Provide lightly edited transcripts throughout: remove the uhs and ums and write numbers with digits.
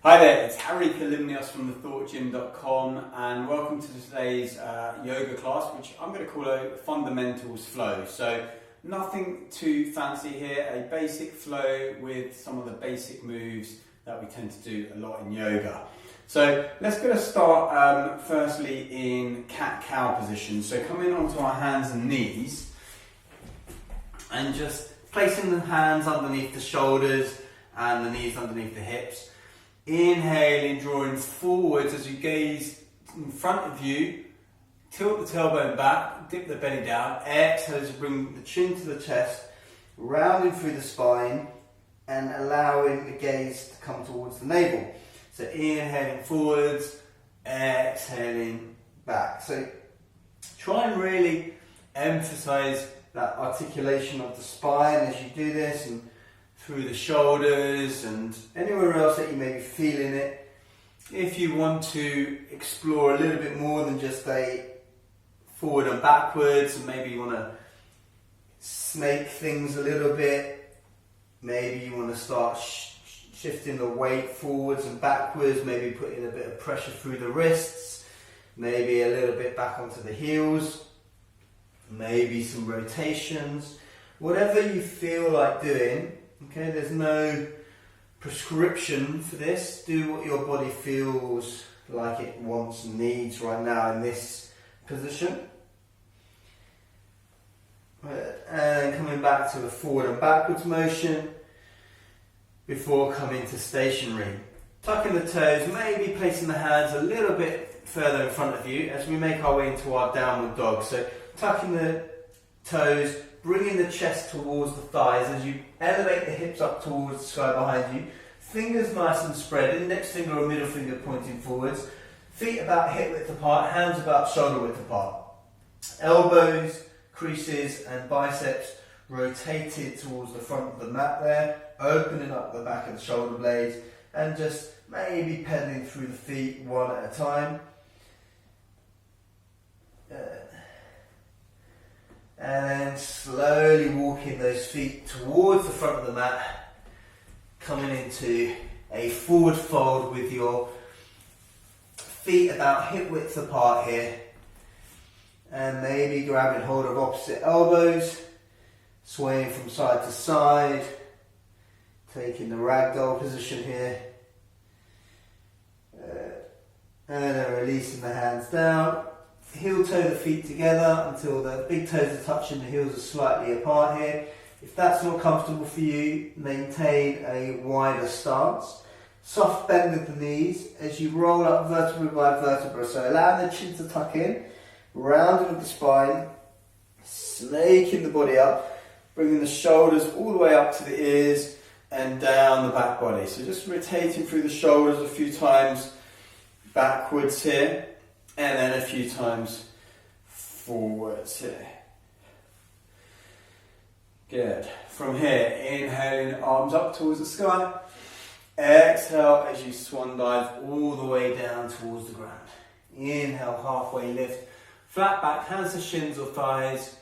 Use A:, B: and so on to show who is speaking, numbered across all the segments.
A: Hi there, it's Harry Kalymnios from thethoughtgym.com and welcome to today's yoga class, which I'm going to call a fundamentals flow. So nothing too fancy here, a basic flow with some of the basic moves that we tend to do a lot in yoga. So let's get a start firstly in cat-cow position. So coming onto our hands and knees and just placing the hands underneath the shoulders and the knees underneath the hips. Inhaling, drawing forwards as you gaze in front of you, tilt the tailbone back, dip the belly down, exhale as you bring the chin to the chest, rounding through the spine and allowing the gaze to come towards the navel. So inhaling forwards, exhaling back. So try and really emphasize that articulation of the spine as you do this, and through the shoulders and anywhere else that you may be feeling it. If you want to explore a little bit more than just a forward and backwards, and maybe you want to snake things a little bit, maybe you want to start shifting the weight forwards and backwards, maybe putting a bit of pressure through the wrists, maybe a little bit back onto the heels, maybe some rotations, whatever you feel like doing. Okay, there's no prescription for this. Do what your body feels like it wants and needs right now in this position. And coming back to a forward and backwards motion before coming to stationary. Tucking the toes, maybe placing the hands a little bit further in front of you as we make our way into our downward dog. So tucking the toes, bringing the chest towards the thighs as you elevate the hips up towards the sky behind you. Fingers nice and spread, index finger or middle finger pointing forwards. Feet about hip width apart, hands about shoulder width apart. Elbows, creases and biceps rotated towards the front of the mat there, opening up the back of the shoulder blades and just maybe pedaling through the feet one at a time. And then slowly walking those feet towards the front of the mat, coming into a forward fold with your feet about hip width apart here, and maybe grabbing hold of opposite elbows, swaying from side to side, taking the ragdoll position here, and then releasing the hands down. Heel toe the feet together until the big toes are touching, the heels are slightly apart here. If that's not comfortable for you, maintain a wider stance. Soft bend of the knees as you roll up vertebra by vertebra. So allowing the chin to tuck in, rounding the spine, snaking the body up, bringing the shoulders all the way up to the ears and down the back body. So just rotating through the shoulders a few times backwards here. And then a few times forwards here. Good. From here, inhaling, arms up towards the sky. Exhale as you swan dive all the way down towards the ground. Inhale, halfway lift. Flat back, hands to shins or thighs.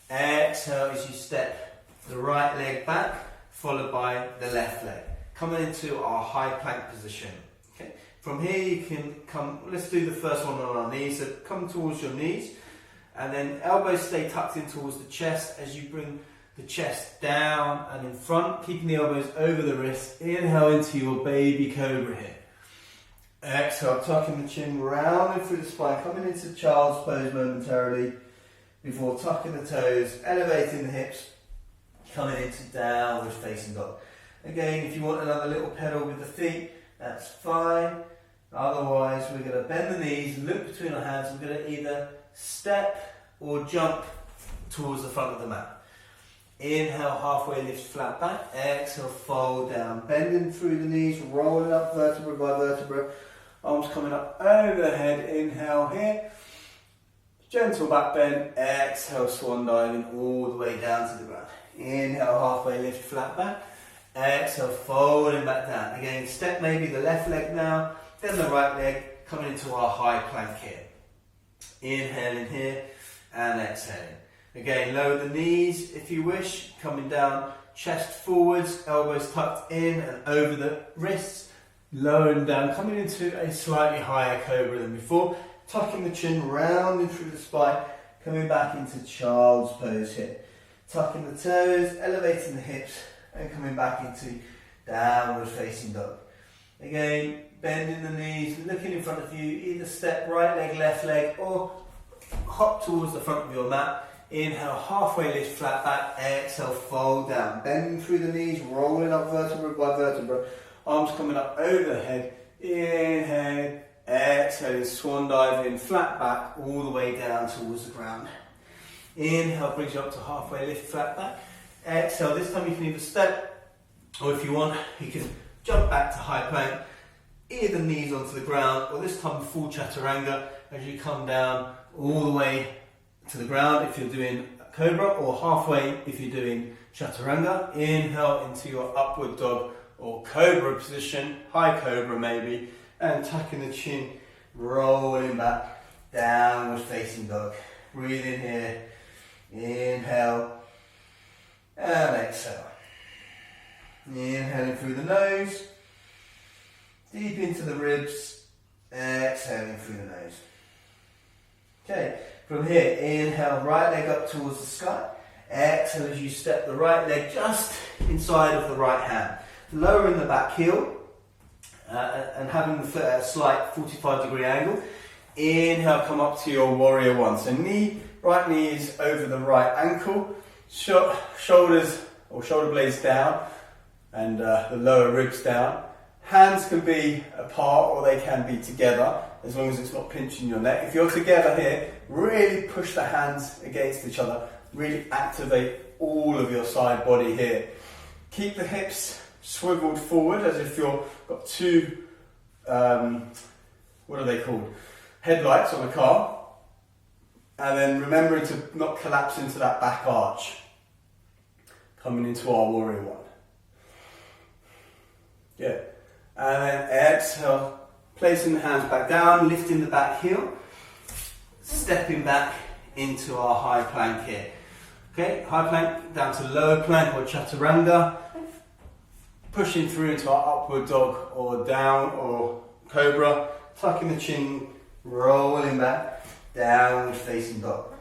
A: Exhale as you step the right leg back, followed by the left leg. Coming into our high plank position. Okay. From here you can come, let's do the first one on our knees, so come towards your knees and then elbows stay tucked in towards the chest as you bring the chest down and in front, keeping the elbows over the wrist. Inhale into your baby cobra here. Exhale, tucking the chin, rounding through the spine, coming into child's pose momentarily before tucking the toes, elevating the hips, coming into downward facing dog. Again, if you want another little pedal with the feet, that's fine. Otherwise, we're going to bend the knees, look between our hands. We're going to either step or jump towards the front of the mat. Inhale, halfway lift, flat back. Exhale, fold down, bending through the knees, rolling up vertebra by vertebra. Arms coming up over the head. Inhale here. Gentle back bend. Exhale, swan diving all the way down to the ground. Inhale, halfway lift, flat back. Exhale, folding back down. Again, step maybe the left leg now, then the right leg, coming into our high plank here. Inhaling here and exhaling. Again, lower the knees if you wish, coming down, chest forwards, elbows tucked in and over the wrists,
B: lowering down, coming into a slightly higher cobra than before, tucking the chin, rounding through the spine, coming back into child's pose here. Tucking the toes, elevating the hips, and coming back into downward facing dog. Again, bending the knees, looking in front of you, either step right leg, left leg, or hop towards the front of your mat. Inhale, halfway lift, flat back. Exhale, fold down. Bending through the knees, rolling up vertebra by vertebra. Arms coming up over the head. Inhale, exhale, swan dive in, flat back, all the way down towards the ground. Inhale, brings you up to halfway lift, flat back. Exhale, this time you can either step, or if you want, you can jump back to high plank. Either knees onto the ground, or this time full chaturanga as you come down all the way to the ground if you're doing cobra, or halfway if you're doing chaturanga. Inhale into your upward dog or cobra position, high cobra maybe, and tucking the chin, rolling back, downward facing dog. Breathe in here, inhale, and exhale. Inhaling through the nose, deep into the ribs, exhaling through the nose. Okay, from here, inhale, right leg up towards the sky. Exhale as you step the right leg just inside of the right hand. Lowering the back heel and having the foot at a slight 45-degree angle. Inhale, come up to your warrior one. So right knee is over the right ankle, shoulders or shoulder blades down, and the lower ribs down. Hands can be apart or they can be together, as long as it's not pinching your neck. If you're together here, really push the hands against each other. Really activate all of your side body here. Keep the hips swiveled forward as if you've got two, what are they called? Headlights on a car. And then remembering to not collapse into that back arch. Coming into our warrior one. Good. And then exhale, placing the hands back down, lifting the back heel, stepping back into our high plank here. Okay, high plank down to lower plank or chaturanga, pushing through into our upward dog or down or cobra, tucking the chin, rolling back, downward facing dog.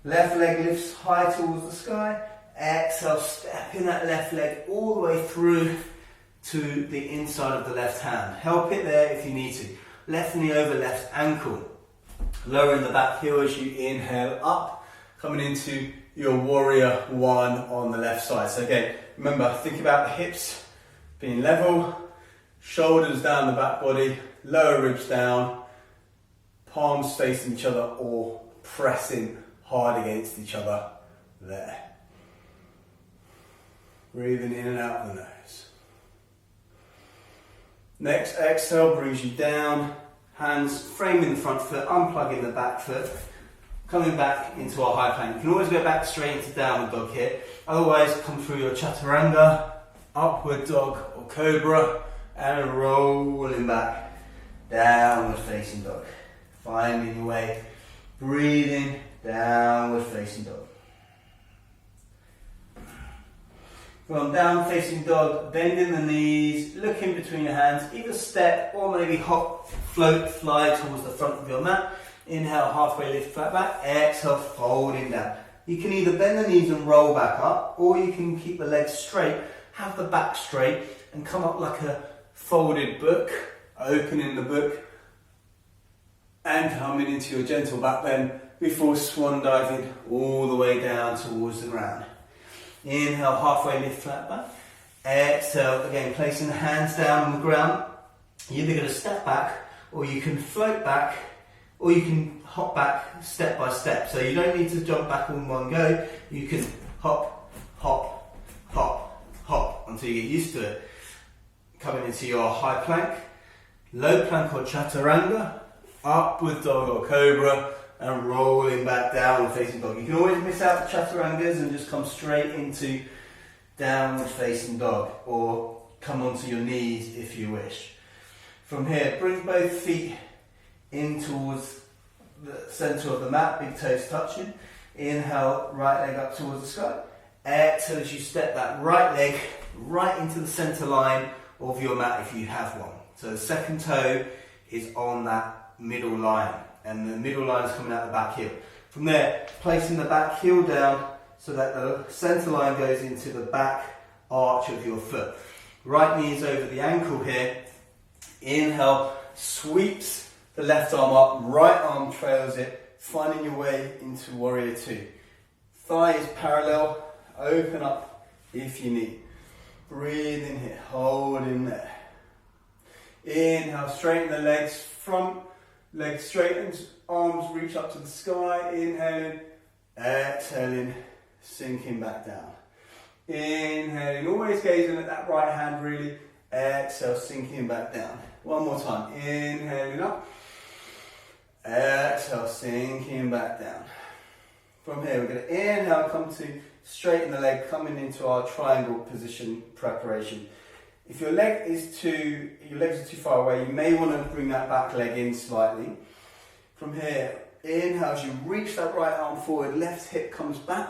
B: Left leg lifts high towards the sky, exhale, stepping that left leg all the way through to the inside of the left hand. Help it there if you need to. Left knee over left ankle. Lowering the back heel as you inhale up, coming into your warrior one on the left side. So again, remember, think about the hips being level, shoulders down the back body, lower ribs down, palms facing each other or pressing hard against each other there. Breathing in and out of the nose. Next exhale brings you down, hands framing the front foot, unplugging the back foot, coming back into our high plank. You can always go back straight into downward dog here, otherwise come through your chaturanga, upward dog or cobra, and rolling back, downward facing dog. Finding your way, breathing, downward facing dog. From down facing dog, bending the knees, look in between your hands, either step or maybe hop, float, fly towards the front of your mat. Inhale, halfway lift, flat back. Exhale, folding down. You can either bend the knees and roll back up, or you can keep the legs straight, have the back straight, and come up like a folded book, opening the book, and coming into your gentle back bend before swan diving all the way down towards the ground. Inhale, halfway lift, flat back. Exhale, again, placing the hands down on the ground. You're either going to step back, or you can float back, or you can hop back step by step. So you don't need to jump back all in one go. You can hop, hop, hop, hop until you get used to it. Coming into your high plank, low plank or chaturanga, upward dog or cobra, and rolling back down facing dog. You can always miss out the chaturangas and just come straight into downward facing dog, or come onto your knees if you wish. From here, bring both feet in towards the centre of the mat, big toes touching. Inhale, right leg up towards the sky. Exhale as you step that right leg right into the centre line of your mat if you have one. So the second toe is on that middle line, and the middle line is coming out the back heel. From there, placing the back heel down so that the centre line goes into the back arch of your foot. Right knee is over the ankle here. Inhale, sweeps the left arm up, right arm trails it, finding your way into Warrior Two. Thigh is parallel, open up if you need. Breathe in here, hold in there. Inhale, straighten the legs, front leg straightens, arms reach up to the sky, inhaling, exhaling, sinking back down. Inhaling, always gazing at that right hand really, exhale, sinking back down. One more time, inhaling up, exhale, sinking back down. From here, we're going to inhale, come to straighten the leg, coming into our triangle position preparation. If your legs are too far away, you may want to bring that back leg in slightly. From here, inhale as you reach that right arm forward, left hip comes back.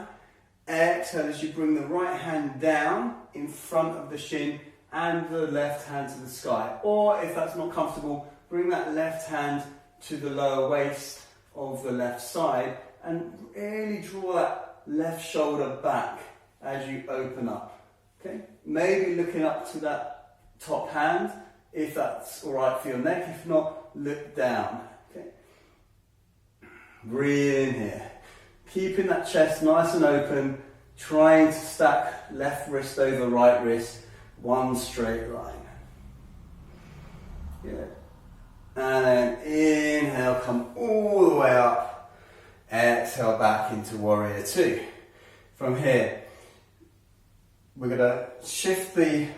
B: Exhale as you bring the right hand down in front of the shin and the left hand to the sky. Or if that's not comfortable, bring that left hand to the lower waist of the left side and really draw that left shoulder back as you open up. Okay? Maybe looking up to that top hand if that's alright for your neck. If not, look down. Okay? Breathe in here. Keeping that chest nice and open, trying to stack left wrist over right wrist, one straight line. Good. And then inhale, come all the way up. Exhale back into Warrior Two. From here, we're going to shift the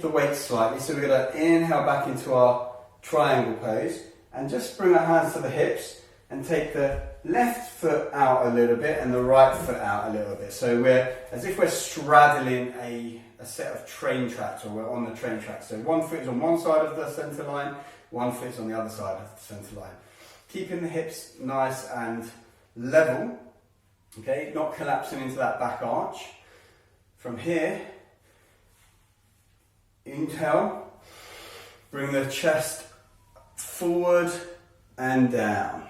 B: weight slightly. So we're going to inhale back into our triangle pose and just bring our hands to the hips and take the left foot out a little bit and the right foot out a little bit. So we're as if we're straddling a set of train tracks, or we're on the train tracks. So one foot is on one side of the centre line, one foot is on the other side of the centre line. Keeping the hips nice and level, okay, not collapsing into that back arch. From here, inhale, bring the chest forward and down.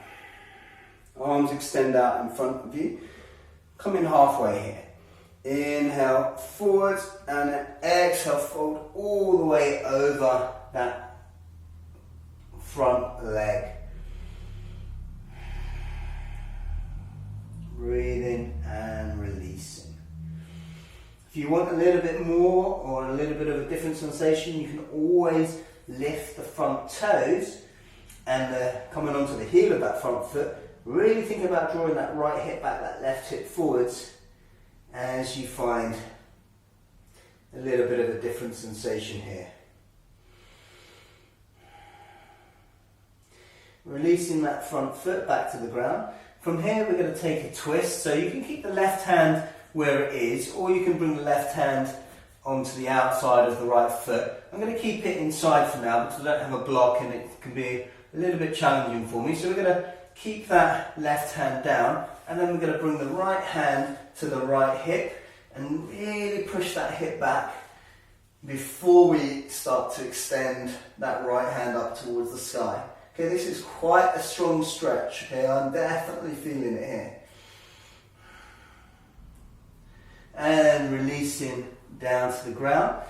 B: Arms extend out in front of you. Come in halfway here. Inhale, forwards, and then exhale, fold all the way over that front leg. Breathing and releasing. If you want a little bit more or a little bit of a different sensation, you can always lift the front toes and coming onto the heel of that front foot. Really think about drawing that right hip back, that left hip forwards as you find a little bit of a different sensation here. Releasing that front foot back to the ground. From here we're going to take a twist, so you can keep the left hand where it is, or you can bring the left hand onto the outside of the right foot. I'm going to keep it inside for now because I don't have a block and it can be a little bit challenging for me. So we're going to keep that left hand down and then we're going to bring the right hand to the right hip and really push that hip back before we start to extend that right hand up towards the sky. Okay, this is quite a strong stretch. Okay, I'm definitely feeling it here. And releasing down to the ground.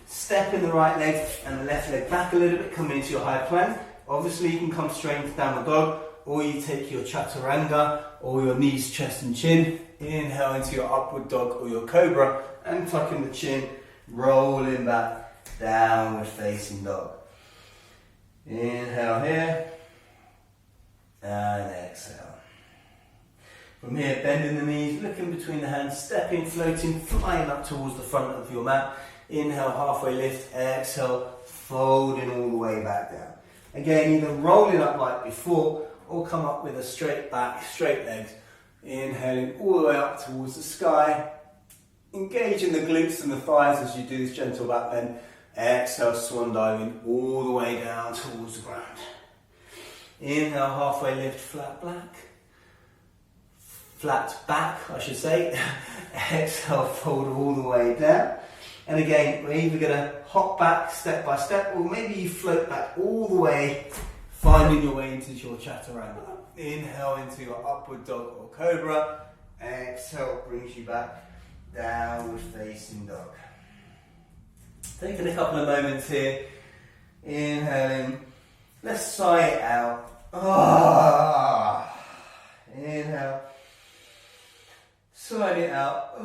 B: Stepping the right leg and the left leg back a little bit, coming into your high plank. Obviously you can come straight into down dog, or you take your chaturanga, or your knees, chest and chin. Inhale into your upward dog or your cobra, and tucking the chin, rolling back, downward facing dog. Inhale here, and exhale. From here, bending the knees, looking between the hands, stepping, floating, flying up towards the front of your mat. Inhale, halfway lift, exhale, folding all the way back down. Again, either rolling up like before, or come up with a straight back, straight legs. Inhaling all the way up towards the sky. Engaging the glutes and the thighs as you do this gentle back bend. Exhale, swan diving all the way down towards the ground. Inhale, halfway lift, flat back, I should say. Exhale, fold all the way down. And again, we're either going to hop back step by step, or maybe you float back all the way, finding your way into your chaturanga. Inhale into your upward dog or cobra. Exhale brings you back downward facing dog. Taking a couple of moments here. Inhaling. Let's sigh it out. Inhale. Sigh it out.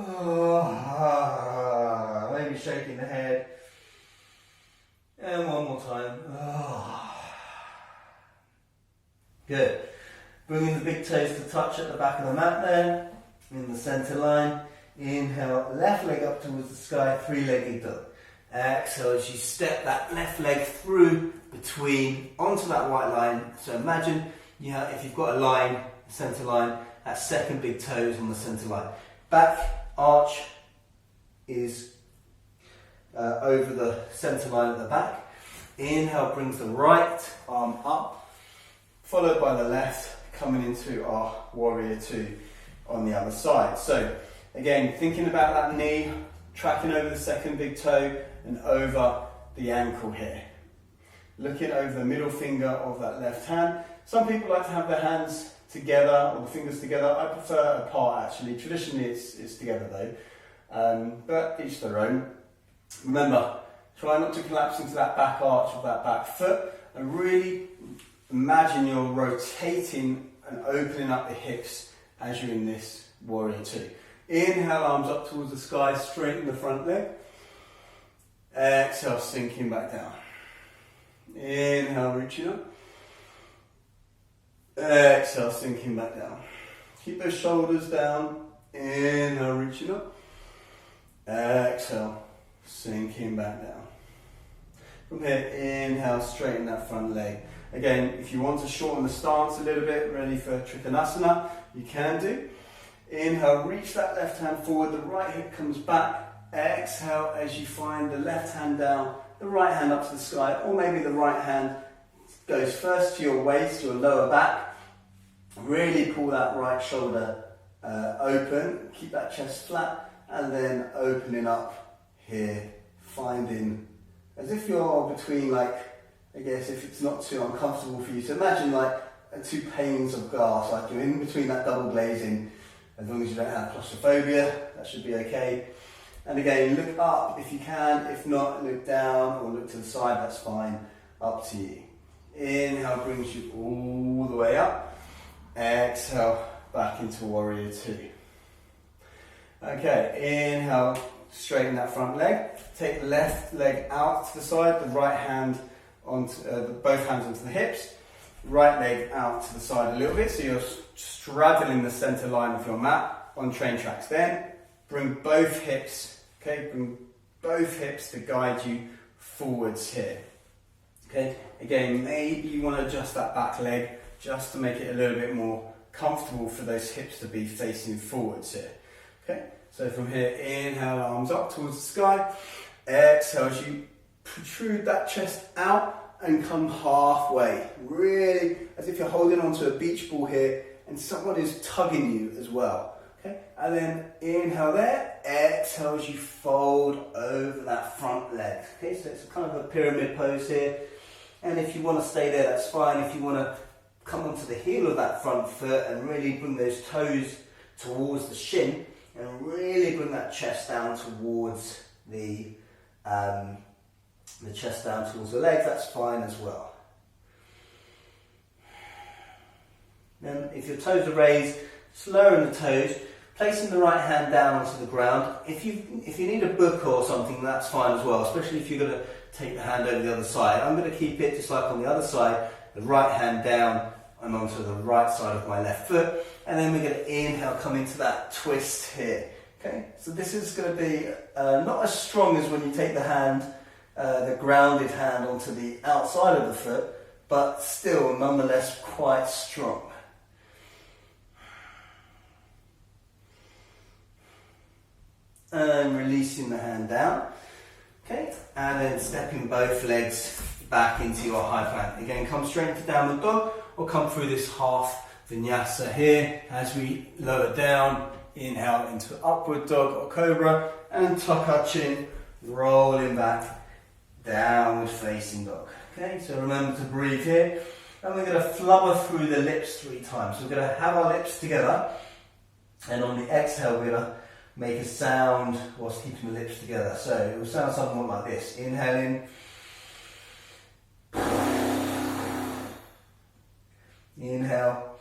B: Maybe shaking the head. And one more time. Good. Bringing the big toes to touch at the back of the mat there. In the center line. Inhale, left leg up towards the sky, three-legged dog. Exhale as you step that left leg through between onto that white line. So imagine if you've got a line, center line, that second big toe is on the center line. Back arch is over the center line at the back. Inhale brings the right arm up, followed by the left, coming into our warrior two on the other side. So again, thinking about that knee, tracking over the second big toe and over the ankle here. Looking over the middle finger of that left hand. Some people like to have their hands together or the fingers together. I prefer apart actually. Traditionally it's together though, but each their own. Remember, try not to collapse into that back arch of that back foot, and really imagine you're rotating and opening up the hips as you're in this warrior two. Inhale, arms up towards the sky, straighten the front leg. Exhale, sinking back down. Inhale, reaching up. Exhale, sinking back down. Keep those shoulders down. Inhale, reaching up. Exhale, sinking back down. From here, inhale, straighten that front leg. Again, if you want to shorten the stance a little bit, ready for Trikonasana, you can do. Inhale, reach that left hand forward, the right hip comes back. Exhale as you find the left hand down, the right hand up to the sky, or maybe the right hand goes first to your waist, your lower back. Really pull that right shoulder open, keep that chest flat, and then opening up here, finding as if you're between, like, I guess if it's not too uncomfortable for you, so imagine like two panes of glass, like you're in between that double glazing. As long as you don't have claustrophobia, that should be okay. And again, look up if you can. If not, look down or look to the side, that's fine. Up to you. Inhale brings you all the way up. Exhale, back into warrior two. Okay, inhale, straighten that front leg. Take the left leg out to the side, the right hand onto both hands onto the hips. Right leg out to the side a little bit, so you're straddling the center line of your mat on train tracks. Then bring both hips, bring both hips to guide you forwards here. Okay, again, maybe you want to adjust that back leg just to make it a little bit more comfortable for those hips to be facing forwards here. Okay, so from here, inhale, arms up towards the sky. Exhale as you protrude that chest out and come halfway, really as if you're holding onto a beach ball here and someone is tugging you as well. Okay, and then inhale there, exhale as you fold over that front leg. Okay, so it's kind of a pyramid pose here, and if you want to stay there, that's fine. If you want to come onto the heel of that front foot and really bring those toes towards the shin and really bring that chest down towards the chest down towards the legs, that's fine as well. Then if your toes are raised, lowering the toes, placing the right hand down onto the ground. If you need a book or something, that's fine as well, especially if you're going to take the hand over the other side. I'm going to keep it just like on the other side, the right hand down and onto the right side of my left foot, and then we're going to inhale, come into that twist here. Okay, so this is going to be not as strong as when you take the hand, the grounded hand onto the outside of the foot, but still nonetheless quite strong. And releasing the hand down. Okay, and then stepping both legs back into your high plank. Again, come straight into downward dog, or come through this half vinyasa here as we lower down. Inhale into upward dog or cobra, and tuck our chin, rolling back, downward facing dog. Okay, so remember to breathe here. And we're going to flubber through the lips 3 times. So we're going to have our lips together, and on the exhale we're going to make a sound whilst keeping the lips together. So it will sound something like this. Inhaling. Inhale.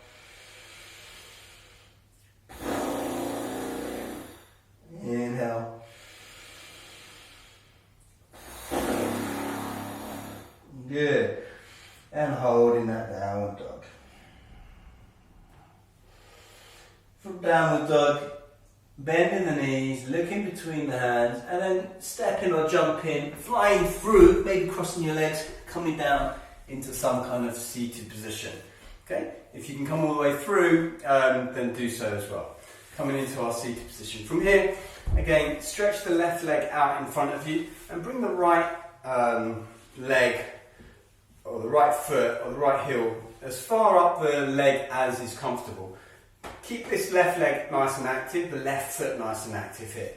B: Inhale. Good. And holding that downward dog. From downward dog, bending the knees, looking between the hands, and then stepping or jumping, flying through, maybe crossing your legs, coming down into some kind of seated position. Okay? If you can come all the way through, then do so as well. Coming into our seated position. From here, again, stretch the left leg out in front of you and bring the right leg or the right foot or the right heel as far up the leg as is comfortable. Keep this left leg nice and active, the left foot nice and active here.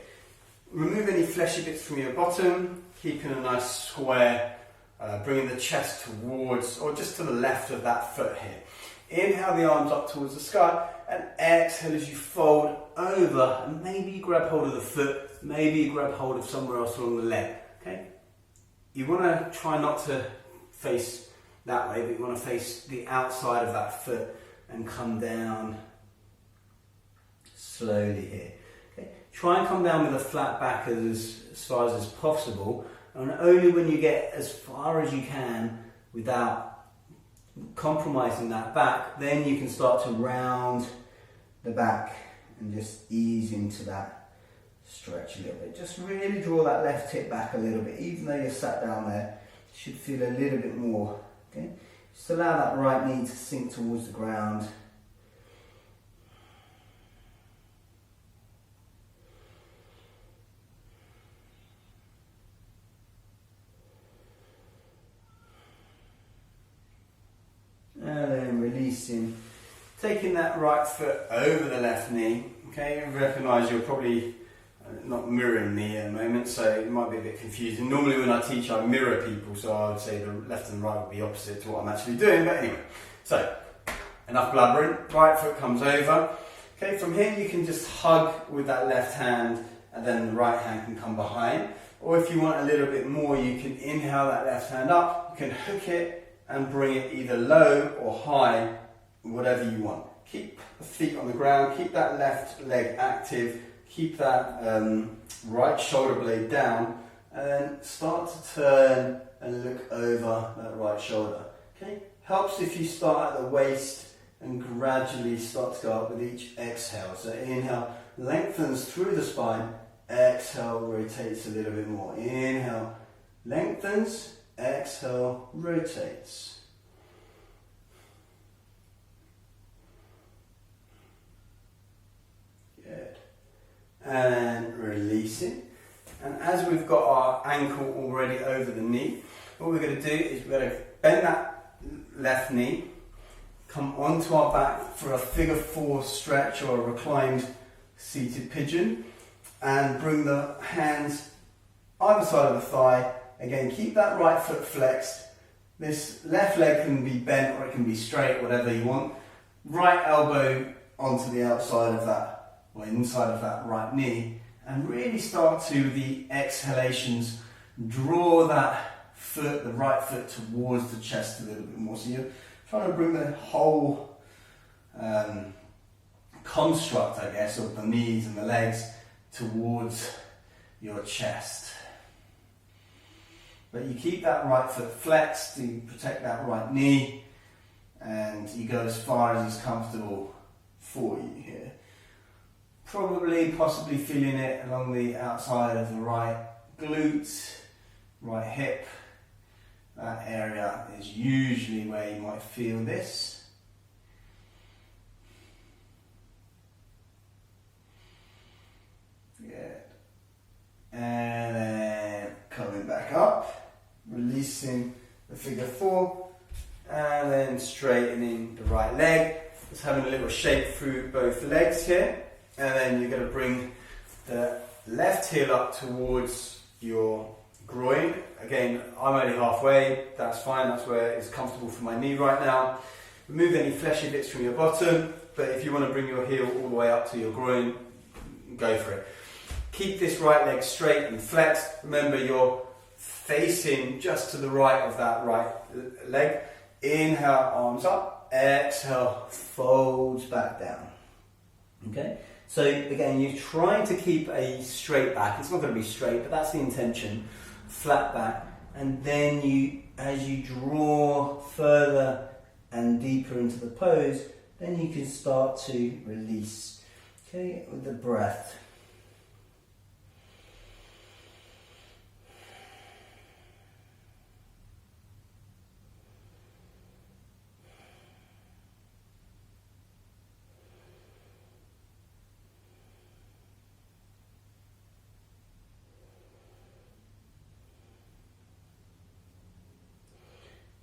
B: Remove any fleshy bits from your bottom, keeping a nice square, bringing the chest towards or just to the left of that foot here. Inhale the arms up towards the sky and exhale as you fold over, and maybe you grab hold of the foot, maybe you grab hold of somewhere else along the leg. Okay? You want to try not to face that way, but you want to face the outside of that foot and come down slowly here. Okay? Try and come down with a flat back as far as possible, and only when you get as far as you can without compromising that back, then you can start to round the back and just ease into that stretch a little bit. Just really draw that left hip back a little bit, even though you're sat down there. You should feel a little bit more. Okay? Just allow that right knee to sink towards the ground. And then releasing, taking that right foot over the left knee. Okay, recognise you're probably not mirroring me at the moment, so it might be a bit confusing. Normally when I teach I mirror people, so I would say the left and right would be opposite to what I'm actually doing, but anyway. So, enough blubbering, right foot comes over. Okay, from here you can just hug with that left hand and then the right hand can come behind. Or if you want a little bit more, you can inhale that left hand up, you can hook it and bring it either low or high, whatever you want. Keep the feet on the ground, keep that left leg active, keep that right shoulder blade down, and then start to turn and look over that right shoulder. Okay? Helps if you start at the waist and gradually start to go up with each exhale. So inhale, lengthens through the spine, exhale, rotates a little bit more. Inhale, lengthens, exhale, rotates. Good. And releasing. And as we've got our ankle already over the knee, what we're going to do is we're going to bend that left knee, come onto our back for a figure 4 stretch or a reclined seated pigeon, and bring the hands either side of the thigh. Again, keep that right foot flexed. This left leg can be bent or it can be straight, whatever you want. Right elbow onto the outside of that, or inside of that right knee, and really start to, the exhalations, draw that foot, the right foot, towards the chest a little bit more. So you're trying to bring the whole construct, I guess, of the knees and the legs towards your chest. But you keep that right foot flexed to protect that right knee, and you go as far as is comfortable for you here. Possibly feeling it along the outside of the right glute, right hip. That area is usually where you might feel this. Good. And then coming back up, releasing the figure 4, and then straightening the right leg. Just having a little shake through both legs here. And then you're going to bring the left heel up towards
A: your groin. Again, I'm only halfway, that's fine, that's where it's comfortable for my knee right now. Remove any fleshy bits from your bottom, but if you want to bring your heel all the way up to your groin, go for it. Keep this right leg straight and flexed. Remember, you're facing just to the right of that right leg. Inhale, arms up. Exhale, folds back down. Okay? So again, you're trying to keep a straight back. It's not going to be straight, but that's the intention. Flat back. And then you, as you draw further and deeper into the pose, then you can start to release. Okay, with the breath.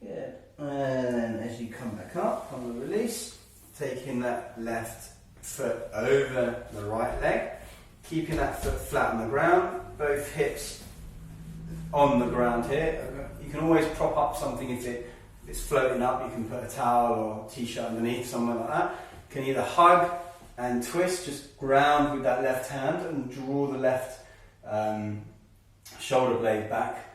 A: Good. And then as you come back up on the release, taking that left foot over the right leg, keeping that foot flat on the ground, both hips on the ground here. You can always prop up something if it's floating up. You can put a towel or t-shirt underneath, something like that. You can either hug and twist, just ground with that left hand and draw the left shoulder blade back.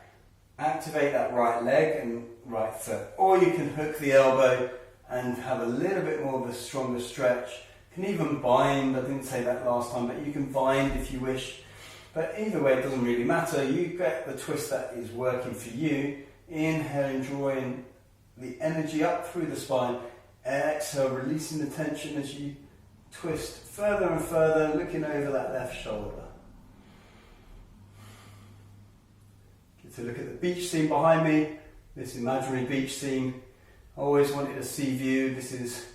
A: Activate that right leg and right foot. Or you can hook the elbow and have a little bit more of a stronger stretch. You can even bind, I didn't say that last time, but you can bind if you wish. But either way, it doesn't really matter. You get the twist that is working for you. Inhaling, drawing the energy up through the spine. Exhale, releasing the tension as you twist further and further, looking over that left shoulder. Get to look at the beach scene behind me, this imaginary beach scene. I always wanted a sea view. This is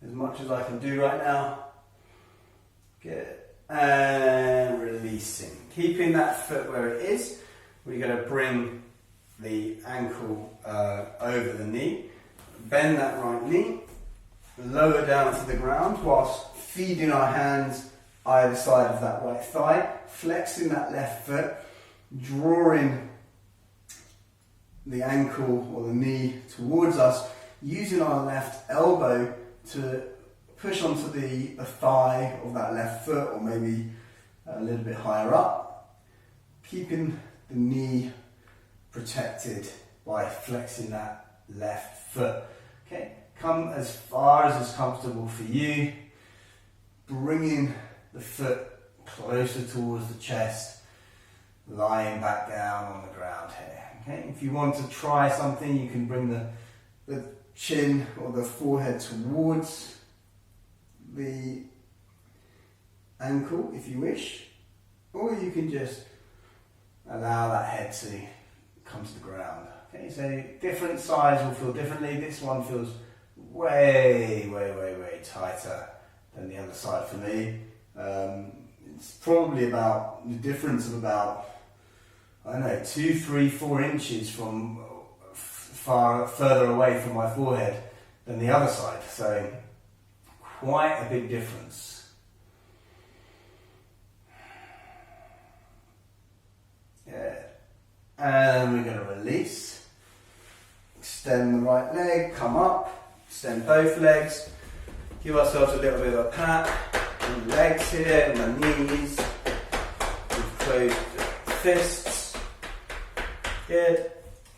A: as much as I can do right now. Good. And releasing. Keeping that foot where it is, we're going to bring the ankle over the knee. Bend that right knee. Lower down to the ground whilst feeding our hands either side of that right thigh. Flexing that left foot. Drawing the ankle or the knee towards us. Using our left elbow to push onto the thigh of that left foot, or maybe a little bit higher up. Keeping the knee protected by flexing that left foot. Okay, come as far as is comfortable for you. Bringing the foot closer towards the chest, lying back down on the ground here. Okay, if you want to try something, you can bring the chin or the forehead towards the ankle if you wish, or you can just allow that head to come to the ground. Okay, so different sides will feel differently. This one feels way tighter than the other side for me. It's probably about the difference of about, I don't know, 2, 3, 4 inches from far further away from my forehead than the other side. So quite a big difference. Yeah. And we're going to release. Extend the right leg, come up, extend both legs. Give ourselves a little bit of a pat on the legs here, and the knees. We've closed the fists. Good.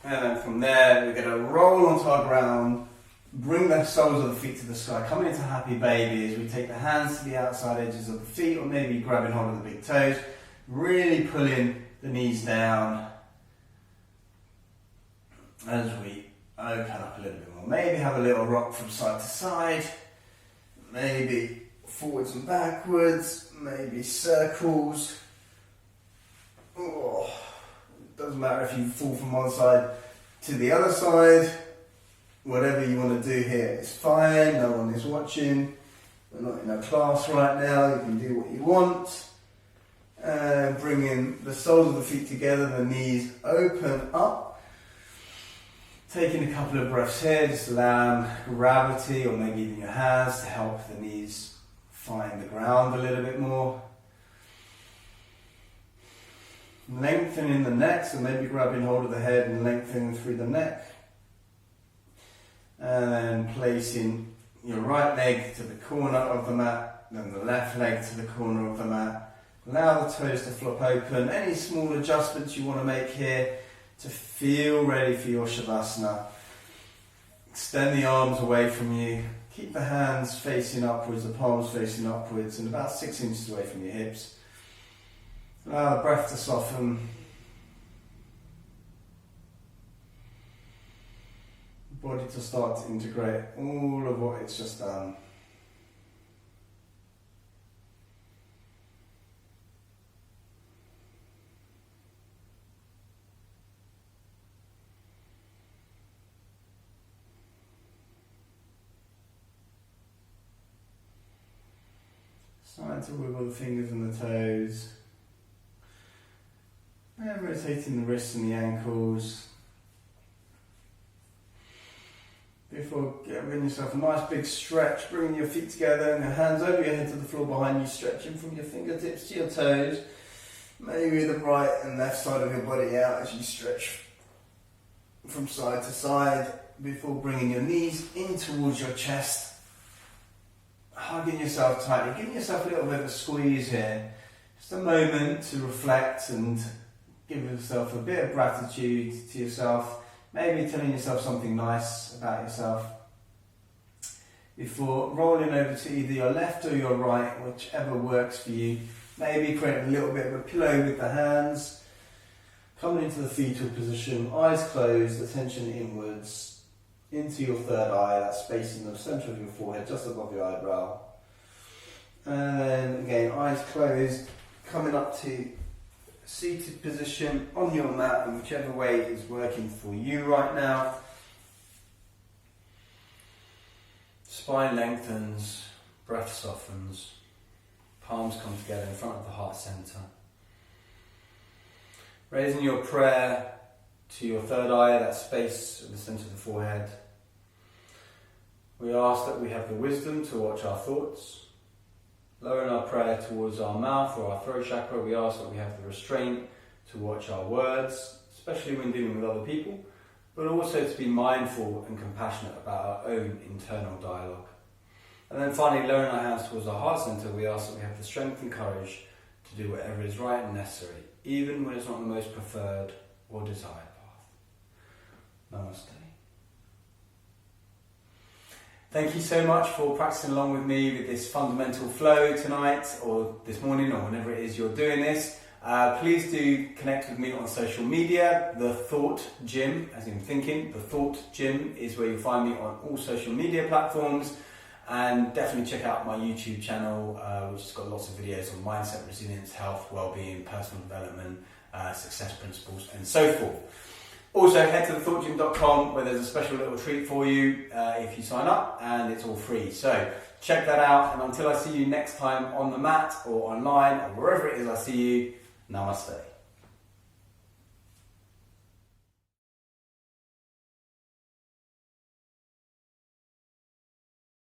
A: And then from there, we're going to roll onto our ground, bring the soles of the feet to the sky, come into happy baby as we take the hands to the outside edges of the feet, or maybe grabbing hold of the big toes, really pulling the knees down as we open up a little bit more. Maybe have a little rock from side to side, maybe forwards and backwards, maybe circles. Oh. Doesn't matter if you fall from one side to the other side. Whatever you want to do here is fine. No one is watching. We're not in a class right now. You can do what you want. And bringing the soles of the feet together, the knees open up. Taking a couple of breaths here, just allowing gravity, or maybe even your hands, to help the knees find the ground a little bit more.
B: Lengthening the neck, so maybe grabbing hold of the head and lengthening through the neck. And then placing your right leg to the corner of the mat, then the left leg to the corner of the mat. Allow the toes to flop open. Any small adjustments you want to make here to feel ready for your Shavasana. Extend the arms away from you. Keep the hands facing upwards, the palms facing upwards, and about 6 inches away from your hips. Allow the breath to soften. The body to start to integrate all of what it's just done. Starting to wiggle the fingers and the toes. And rotating the wrists and the ankles. Before giving yourself a nice big stretch, bringing your feet together and your hands over your head to the floor behind you, stretching from your fingertips to your toes. Maybe the right and left side of your body out as you stretch from side to side before bringing your knees in towards your chest. Hugging yourself tightly, giving yourself a little bit of a squeeze here. Just a moment to reflect and give yourself a bit of gratitude to yourself. Maybe telling yourself something nice about yourself. Before rolling over to either your left or your right, whichever works for you. Maybe creating a little bit of a pillow with the hands. Coming into the fetal position, eyes closed, attention inwards. Into your third eye, that space in the centre of your forehead, just above your eyebrow. And then again, eyes closed, coming up to seated position on your mat in whichever way is working for you right now. Spine lengthens, breath softens, palms come together in front of the heart centre. Raising your prayer to your third eye, that space at the centre of the forehead. We ask that we have the wisdom to watch our thoughts. Lowering our prayer towards our mouth or our throat chakra, we ask that we have the restraint to watch our words, especially when dealing with other people, but also to be mindful and compassionate about our own internal dialogue. And then finally, lowering our hands towards our heart centre, we ask that we have the strength and courage to do whatever is right and necessary, even when it's not the most preferred or desired path. Namaste. Thank you so much for practicing along with me with this fundamental flow tonight, or this morning, or whenever it is you're doing this. Please do connect with me on social media. The Thought Gym, as in thinking, The Thought Gym is where you find me on all social media platforms. And definitely check out my YouTube channel, which has got lots of videos on mindset, resilience, health, well-being, personal development, success principles, and so forth. Also, head to thethoughtgym.com where there's a special little treat for you if you sign up, and it's all free. So check that out, and until I see you next time on the mat or online or wherever it is I see you, namaste.